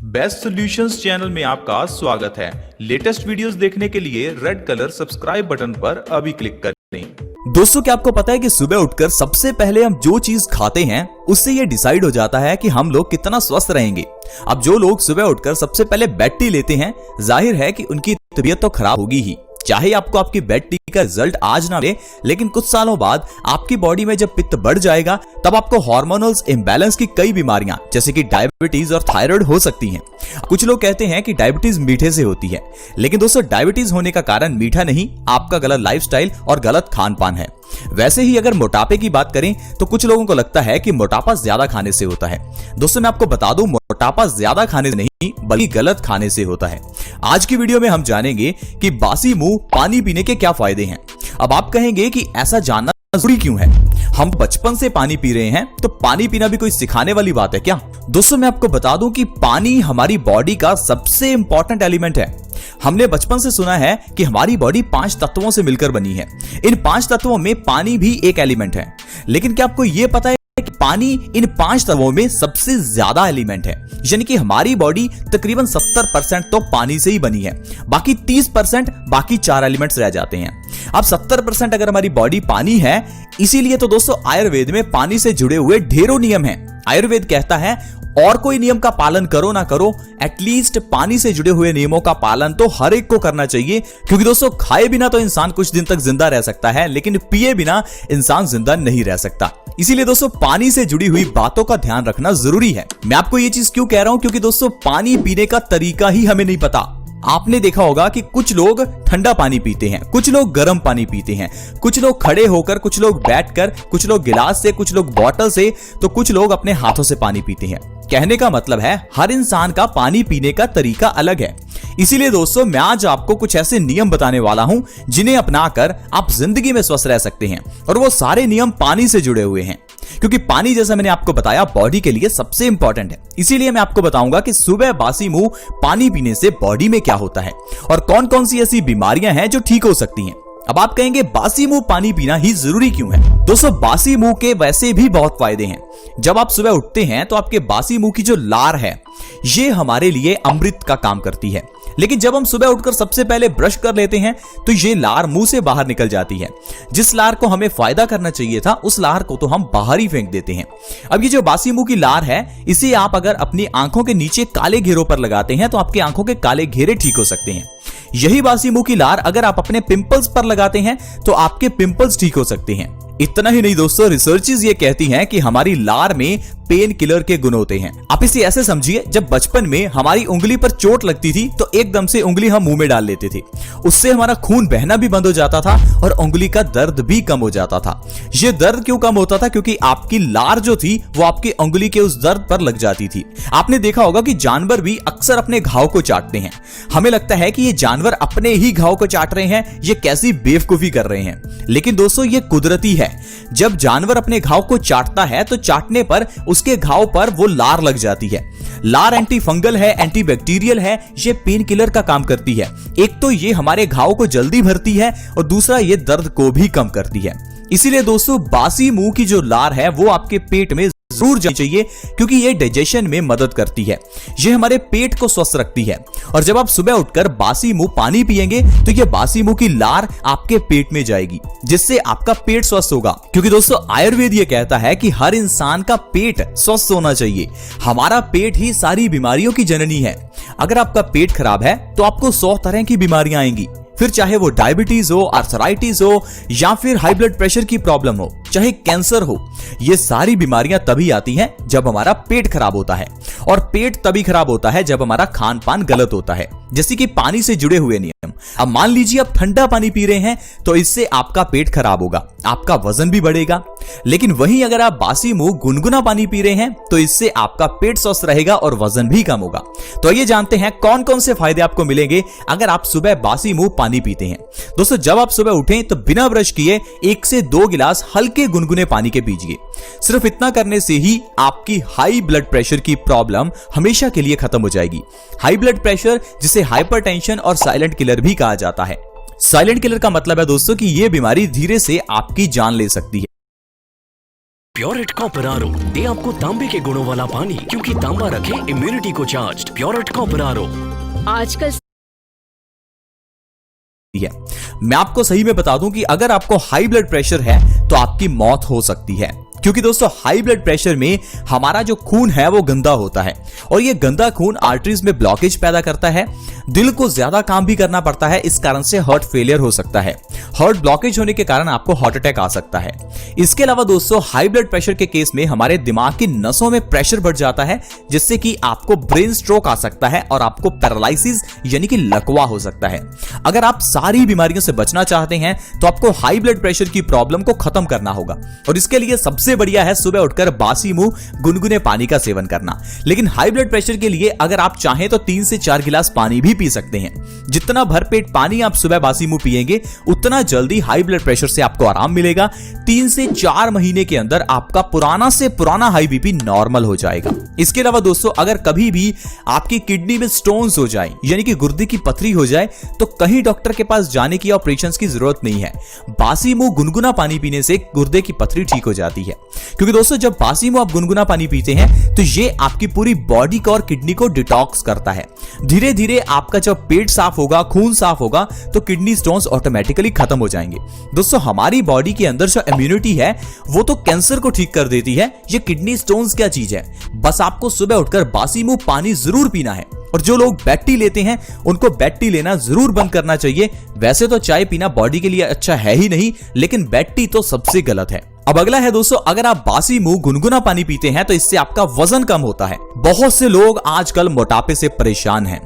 Best solutions channel में आपका स्वागत है। लेटेस्ट वीडियोस देखने के लिए रेड कलर सब्सक्राइब बटन पर अभी क्लिक करें। दोस्तों, क्या आपको पता है कि सुबह उठकर सबसे पहले हम जो चीज खाते हैं उससे ये डिसाइड हो जाता है कि हम लोग कितना स्वस्थ रहेंगे। अब जो लोग सुबह उठकर सबसे पहले बेड टी लेते हैं, जाहिर है कि उनकी तबीयत तो खराब होगी ही। चाहे आपको आपकी बेड टी का रिजल्ट आज ना मिले, लेकिन कुछ सालों बाद आपकी बॉडी में जब पित्त बढ़ जाएगा तब आपको हार्मोनल इम्बैलेंस की कई बीमारियां जैसे कि डायबिटीज और थायराइड हो सकती हैं। कुछ लोग कहते हैं कि डायबिटीज मीठे से होती है, लेकिन दोस्तों डायबिटीज होने का कारण मीठा नहीं, आपका गलत लाइफस्टाइल और गलत खान पान है। वैसे ही अगर मोटापे की बात करें तो कुछ लोगों को लगता है कि मोटापा ज्यादा खाने से होता है। दोस्तों मैं आपको बता दूं, मोटापा ज्यादा खाने से नहीं बल्कि गलत खाने से होता है। आज की वीडियो में हम जानेंगे कि बासी मुंह पानी पीने के क्या फायदे हैं। अब आप कहेंगे कि ऐसा जानना जरूरी क्यों है? हम बचपन से पानी पी रहे हैं तो पानी पीना भी कोई सिखाने वाली बात है क्या? दोस्तों मैं आपको बता दूं कि पानी हमारी बॉडी का सबसे इंपॉर्टेंट एलिमेंट है। हमने बचपन से सुना है कि हमारी बॉडी 5 तत्वों से मिलकर बनी है। इन 5 तत्वों में पानी भी एक एलिमेंट है। लेकिन क्या आपको यह पता है कि पानी इन 5 तत्वों में सबसे ज्यादा एलिमेंट है? यानी कि हमारी बॉडी तकरीबन 70% तो पानी से ही बनी है, बाकी 30% बाकी 4 एलिमेंट्स रह जाते हैं। अब 70% अगर हमारी बॉडी पानी है, इसीलिए तो दोस्तों आयुर्वेद में पानी से जुड़े हुए ढेरों नियम हैं। आयुर्वेद कहता है और कोई नियम का पालन करो ना करो, एटलीस्ट पानी से जुड़े हुए नियमों का पालन तो हर एक को करना चाहिए। क्योंकि दोस्तों खाए बिना तो इंसान कुछ दिन तक जिंदा रह सकता है, लेकिन पिए बिना इंसान जिंदा नहीं रह सकता। इसीलिए दोस्तों पानी से जुड़ी हुई बातों का ध्यान रखना जरूरी है। मैं आपको ये चीज क्यों कह रहा हूं? क्योंकि दोस्तों पानी पीने का तरीका ही हमें नहीं पता। आपने देखा होगा कि कुछ लोग ठंडा पानी पीते हैं, कुछ लोग गर्म पानी पीते हैं, कुछ लोग खड़े होकर, कुछ लोग बैठकर, कुछ लोग गिलास से, कुछ लोग बोतल से, तो कुछ लोग अपने हाथों से पानी पीते हैं। कहने का मतलब है हर इंसान का पानी पीने का तरीका अलग है। इसीलिए दोस्तों मैं आज आपको कुछ ऐसे नियम बताने वाला हूं जिन्हें अपनाकर आप जिंदगी में स्वस्थ रह सकते हैं, और वो सारे नियम पानी से जुड़े हुए हैं। क्योंकि पानी, जैसा मैंने आपको बताया, बॉडी के लिए सबसे इंपॉर्टेंट है। इसीलिए मैं आपको बताऊंगा कि सुबह बासी मुंह पानी पीने से बॉडी में क्या होता है और कौन कौन सी ऐसी बीमारियां हैं जो ठीक हो सकती हैं। अब आप कहेंगे बासी मुंह पानी पीना ही जरूरी क्यों है? दोस्तों बासी मुंह के वैसे भी बहुत फायदे हैं। जब आप सुबह उठते हैं तो आपके बासी मुंह की जो लार है, ये हमारे लिए अमृत का काम करती है। लेकिन जब हम सुबह उठकर सबसे पहले ब्रश कर लेते हैं तो ये लार मुंह से बाहर निकल जाती है। जिस लार को हमें फायदा करना चाहिए था, उस लार को तो हम बाहर ही फेंक देते हैं। अब ये जो बासी मुंह की लार है, इसे आप अगर अपनी आंखों के नीचे काले घेरों पर लगाते हैं तो आपकी आंखों के काले घेरे ठीक हो सकते हैं। यही बासी मुंह की लार अगर आप अपने पिंपल्स पर लगाते हैं तो आपके पिंपल्स ठीक हो सकते हैं। इतना ही नहीं दोस्तों, रिसर्चेस ये कहती हैं कि हमारी लार में पेन किलर के गुण होते हैं। आप इसे ऐसे समझिए, जब बचपन में हमारी उंगली पर चोट लगती थी तो एकदम से उंगली हम मुंह में डाल लेते थे, उससे हमारा खून बहना भी बंद हो जाता था और उंगली का दर्द भी कम हो जाता था। ये दर्द क्यों कम होता था? क्योंकि आपकी लार जो थी वो आपकी उंगली के उस दर्द पर लग जाती थी। आपने देखा होगा कि जानवर भी अक्सर अपने घाव को चाटते हैं। हमें लगता है कि ये जानवर अपने ही घाव को चाट रहे हैं, ये कैसी बेवकूफी कर रहे हैं, लेकिन दोस्तों ये कुदरती है। जब जानवर अपने घाव को चाटता है तो चाटने पर उसके घाव पर वो लार लग जाती है। लार एंटी फंगल है, एंटी बैक्टीरियल है, ये पेन किलर का काम करती है। एक तो ये हमारे घाव को जल्दी भरती है और दूसरा ये दर्द को भी कम करती है। इसीलिए दोस्तों बासी मुंह की जो लार है वो आपके पेट में जरूर जानी चाहिए, क्योंकि ये डाइजेशन में मदद करती है, ये हमारे पेट को स्वस्थ रखती है। और जब आप सुबह उठकर बासी मुंह पानी पिएंगे तो ये बासी मुंह की लार आपके पेट में जाएगी, जिससे आपका पेट स्वस्थ होगा। क्योंकि दोस्तों आयुर्वेद ये कहता है कि हर इंसान का पेट स्वस्थ होना चाहिए। हमारा पेट ही सारी बीमारियों की जननी है। अगर आपका पेट खराब है तो आपको 100 तरह की बीमारियां आएंगी, फिर चाहे वो डायबिटीज हो, आर्थराइटिस हो, या फिर हाई ब्लड प्रेशर की प्रॉब्लम हो, चाहे कैंसर हो। ये सारी बीमारियां तभी आती हैं जब हमारा पेट खराब होता है, और पेट तभी खराब होता है जब हमारा खान पान गलत होता है। जैसे कि पानी से जुड़े हुए नियम। अब मान लीजिए आप ठंडा पानी पी रहे हैं तो इससे आपका पेट खराब होगा, आपका वजन भी बढ़ेगा। लेकिन वहीं अगर आप बासी मुंह गुनगुना पानी पी रहे हैं तो इससे आपका पेट स्वस्थ रहेगा और वजन भी कम होगा। तो आइए जानते हैं कौन कौन से फायदे आपको मिलेंगे अगर आप सुबह बासी मुंह पानी पीते हैं। दोस्तों जब आप सुबह उठें तो बिना ब्रश किए 1 से 2 गिलास हल्के गुनगुने पानी के पीजिए। सिर्फ इतना करने से ही आपकी हाई ब्लड प्रेशर की प्रॉब्लम हमेशा के लिए खत्म हो जाएगी। हाई ब्लड प्रेशर, जिसे हाइपरटेंशन और साइलेंट किलर भी कहा जाता है। साइलेंट किलर का मतलब है दोस्तों कि यह बीमारी धीरे से आपकी जान ले सकती है। प्योरेट कॉपर आरो दे आपको तांबे के गुणों वाला पानी, क्योंकि तांबा रखे इम्यूनिटी को चार्ज। प्योरेट कॉपर आरो आजकल है। मैं आपको सही में बता दूं कि अगर आपको हाई ब्लड प्रेशर है तो आपकी मौत हो सकती है, क्योंकि दोस्तों हाई ब्लड प्रेशर में हमारा जो खून है वो गंदा होता है और ये गंदा खून आर्टरीज में ब्लॉकेज पैदा करता है। दिल को ज्यादा काम भी करना पड़ता है, इस कारण से हार्ट फेलियर हो सकता है। हार्ट ब्लॉकेज होने के कारण आपको हार्ट अटैक आ सकता है। इसके अलावा दोस्तों हाई ब्लड प्रेशर के केस में हमारे दिमाग की नसों में प्रेशर बढ़ जाता है, जिससे कि आपको ब्रेन स्ट्रोक आ सकता है और आपको पैरालिसिस यानी कि लकवा हो सकता है। अगर आप सारी बीमारियों से बचना चाहते हैं तो आपको हाई ब्लड प्रेशर की प्रॉब्लम को खत्म करना होगा और इसके लिए सबसे बढ़िया है सुबह उठकर बासी मुंह गुनगुने पानी का सेवन करना। लेकिन हाई ब्लड प्रेशर के लिए अगर आप चाहें तो 3 से 4 गिलास पानी भी पी सकते हैं। जितना भरपेट पानी आप सुबह बासी मुंह पिएंगे उतना जल्दी हाई ब्लड प्रेशर से आपको आराम मिलेगा। 3 से 4 महीने के अंदर आपका पुराना से पुराना हाई बीपी नॉर्मल हो जाएगा। इसके अलावा दोस्तों अगर कभी भी आपकी किडनी में स्टोन्स हो जाए यानी कि गुर्दे की पथरी हो जाए तो कहीं डॉक्टर के पास जाने की ऑपरेशन की जरूरत नहीं है। बासी मुंह गुनगुना पानी पीने से गुर्दे की पथरी ठीक हो जाती है, क्योंकि दोस्तों जब बासी मुंह आप गुनगुना पानी पीते हैं तो ये आपकी पूरी बॉडी को और किडनी को डिटॉक्स करता है। धीरे धीरे आपका जब पेट साफ होगा, खून साफ होगा तो किडनी स्टोन्स ऑटोमेटिकली खत्म हो जाएंगे। दोस्तों हमारी बॉडी के अंदर जो इम्यूनिटी है वो तो कैंसर को ठीक कर देती है, ये किडनी स्टोन्स क्या चीज है। बस आपको सुबह उठकर बासी मुंह पानी जरूर पीना है। और जो लोग बेड टी लेते हैं उनको बेड टी लेना जरूर बंद करना चाहिए। वैसे तो चाय पीना बॉडी के लिए अच्छा है ही नहीं, लेकिन बेड टी तो सबसे गलत है। अब अगला है दोस्तों, अगर आप बासी मुंह गुनगुना पानी पीते हैं तो इससे आपका वजन कम होता है। बहुत से लोग आजकल मोटापे से परेशान हैं।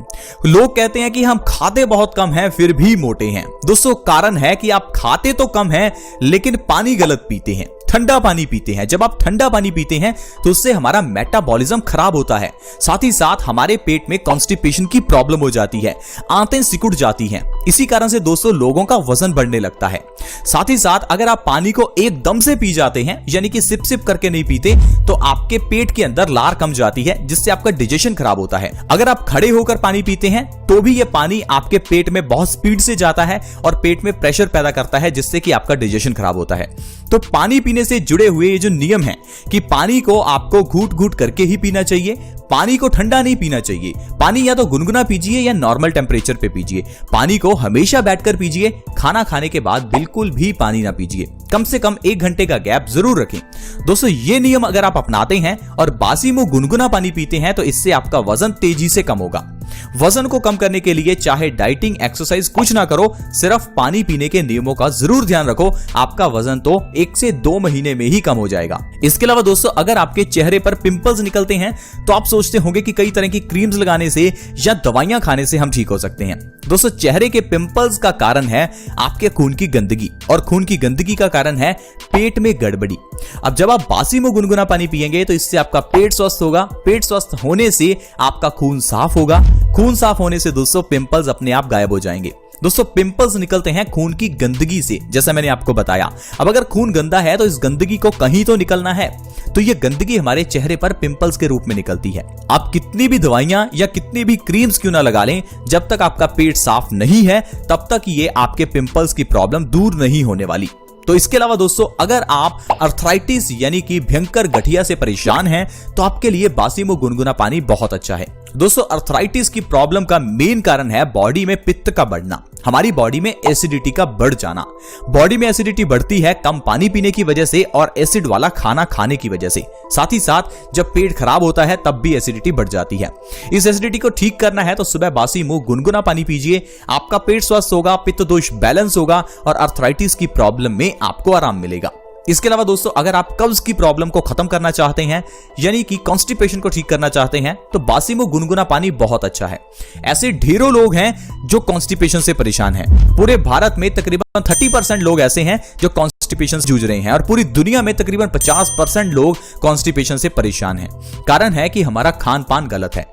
लोग कहते हैं कि हम खाते बहुत कम हैं फिर भी मोटे हैं। दोस्तों कारण है कि आप खाते तो कम हैं लेकिन पानी गलत पीते हैं, ठंडा पानी पीते हैं। जब आप ठंडा पानी पीते हैं तो उससे हमारा मेटाबॉलिज्म खराब होता है, साथ ही साथ हमारे पेट में कॉन्स्टिपेशन की प्रॉब्लम हो जाती है, आंतें सिकुड़ जाती हैं। इसी कारण से दोस्तों लोगों का वजन बढ़ने लगता है। साथ ही साथ अगर आप पानी को एकदम से पी जाते हैं यानी कि सिप सिप करके नहीं पीते तो आपके पेट के अंदर लार कम जाती है, जिससे आपका डाइजेशन खराब होता है। अगर आप खड़े होकर पानी पीते हैं तो भी ये पानी आपके पेट में बहुत स्पीड से जाता है और पेट में प्रेशर पैदा करता है, जिससे कि आपका डाइजेशन खराब होता है। तो पानी पीने से जुड़े हुए ये जो नियम है कि पानी को आपको घूट घूट करके ही पीना चाहिए, पानी को ठंडा नहीं पीना चाहिए। पानी या तो गुनगुना पीजिए या नॉर्मल टेम्परेचर पे पीजिए। पानी को हमेशा बैठकर पीजिए, खाना खाने के बाद बिल्कुल भी पानी ना पीजिए। कम से कम 1 घंटे का गैप जरूर रखें। दोस्तों ये नियम अगर आप अपनाते हैं और बासी मुंह गुनगुना पानी पीते हैं तो इससे आपका वजन तेजी से कम होगा। वजन को कम करने के लिए चाहे डाइटिंग एक्सरसाइज कुछ ना करो, सिर्फ पानी पीने के नियमों का जरूर ध्यान रखो, आपका वजन तो 1 से 2 महीने में ही कम हो जाएगा। इसके अलावा दोस्तों अगर आपके चेहरे पर पिंपल्स निकलते हैं तो आप सोचते होंगे कि कई तरह की क्रीम्स लगाने से या दवाइयां खाने से हम ठीक हो सकते हैं। दोस्तों चेहरे के पिंपल्स का कारण है आपके खून की गंदगी और खून की गंदगी का कारण है पेट में गड़बड़ी। अब जब आप बासी मुंह गुनगुना पानी पिएंगे तो इससे आपका पेट स्वस्थ होगा, पेट स्वस्थ होने से आपका खून साफ होगा, खून साफ होने से दोस्तों पिंपल्स अपने आप गायब हो जाएंगे। दोस्तों पिंपल्स निकलते हैं खून की गंदगी से, जैसा मैंने आपको बताया। अब अगर खून गंदा है तो इस गंदगी को कहीं तो निकलना है, तो ये गंदगी हमारे चेहरे पर पिंपल्स के रूप में निकलती है। आप कितनी भी दवाइयां या कितनी भी क्रीम्स क्यों ना लगा लें, जब तक आपका पेट साफ नहीं है तब तक ये आपके पिंपल्स की प्रॉब्लम दूर नहीं होने वाली। तो इसके अलावा दोस्तों अगर आप अर्थराइटिस यानी कि भयंकर गठिया से परेशान हैं तो आपके लिए बासी मुंह गुनगुना पानी बहुत अच्छा है। दोस्तों अर्थराइटिस की प्रॉब्लम का मेन कारण है बॉडी में पित्त का बढ़ना, हमारी बॉडी में एसिडिटी का बढ़ जाना। बॉडी में एसिडिटी बढ़ती है कम पानी पीने की वजह से और एसिड वाला खाना खाने की वजह से। साथ ही साथ जब पेट खराब होता है तब भी एसिडिटी बढ़ जाती है। इस एसिडिटी को ठीक करना है तो सुबह बासी मुंह गुनगुना पानी पीजिए, आपका पेट स्वस्थ होगा, पित्त दोष बैलेंस होगा और अर्थराइटिस की प्रॉब्लम में आपको आराम मिलेगा। इसके अलावा दोस्तों अगर आप कब्ज की प्रॉब्लम को खत्म करना चाहते हैं यानी कि कॉन्स्टिपेशन को ठीक करना चाहते हैं तो बासी मुंह गुनगुना पानी बहुत अच्छा है। ऐसे ढेरों लोग हैं जो कॉन्स्टिपेशन से परेशान हैं। पूरे भारत में तकरीबन 30% लोग ऐसे हैं जो कॉन्स्टिपेशन से जूझ रहे हैं और पूरी दुनिया में तकरीबन 50% लोग कॉन्स्टिपेशन से परेशान हैं। कारण है कि हमारा खान पान गलत है।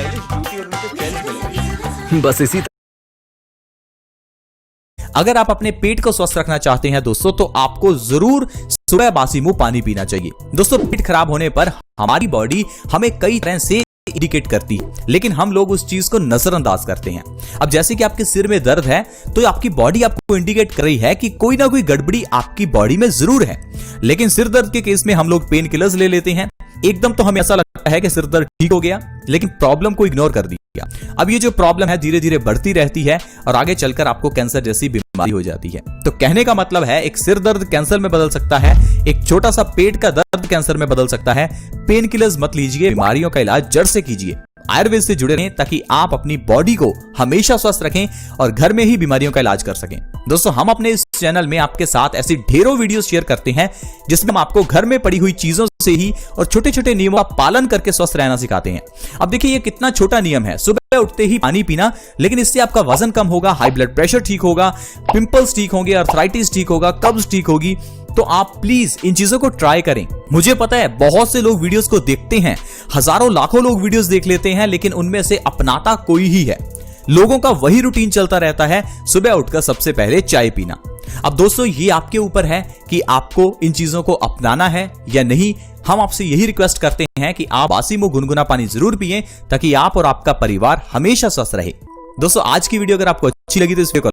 स्टाइलिश ब्यूटी और उनके चेंज मिलेंगे। बस इसी अगर आप अपने पेट को स्वस्थ रखना चाहते हैं दोस्तों, तो आपको जरूर सुबह बासी मुंह पानी पीना चाहिए। दोस्तों, पेट खराब होने पर हमारी बॉडी हमें कई तरह से इंडिकेट करती है, लेकिन हम लोग उस चीज को नजरअंदाज करते हैं। अब जैसे कि आपके सिर में दर्द है, तो आपकी बॉडी आपको इंडिकेट कर रही है कि कोई ना कोई गड़बड़ी आपकी बॉडी में जरूर है। लेकिन सिर दर्द के केस में हम लोग पेन किलर्स ले लेते हैं। एकदम तो हमें ऐसा लगता है कि सिर दर्द ठीक हो गया, लेकिन प्रॉब्लम को इग्नोर कर दिया। अब ये जो प्रॉब्लम है धीरे धीरे बढ़ती रहती है और आगे चलकर आपको कैंसर जैसी बीमारी हो जाती है। तो कहने का मतलब है, एक सिर दर्द कैंसर में बदल सकता है, एक छोटा सा पेट का दर्द कैंसर में बदल सकता है। पेन किलर्स मत लीजिए, बीमारियों का इलाज जड़ से कीजिए। आयुर्वेद से जुड़े रहें ताकि आप अपनी बॉडी को हमेशा स्वस्थ रखें और घर में ही बीमारियों का इलाज कर सकें। दोस्तों, हम अपने इस चैनल में आपके साथ ऐसी ढेरों वीडियोस शेयर करते हैं जिसमें हम आपको घर में पड़ी हुई चीजों से ही और छोटे छोटे नियमों का पालन करके स्वस्थ रहना सिखाते हैं। अब देखिए, ये कितना छोटा नियम है, सुबह उठते ही पानी पीना, लेकिन इससे आपका वजन कम होगा, हाई ब्लड प्रेशर ठीक होगा, पिंपल्स ठीक होंगे, अर्थराइटिस ठीक होगा, कब्ज ठीक होगी। तो आप प्लीज इन चीजों को ट्राई करें। मुझे पता है बहुत से लोग वीडियोस को देखते हैं, हजारों लाखों लोग वीडियोस देख लेते हैं, लेकिन उनमें से अपनाता कोई ही है। लोगों का वही रूटीन चलता रहता है, सुबह उठकर सबसे पहले चाय पीना। अब दोस्तों, ये आपके ऊपर है कि आपको इन चीजों को अपनाना है या नहीं। हम आपसे यही रिक्वेस्ट करते हैं कि आप बासी मुंह गुनगुना पानी जरूर पिएं ताकि आप और आपका परिवार हमेशा स्वस्थ रहे। दोस्तों, आज की वीडियो अगर आपको अच्छी लगी तो इस वीडियो को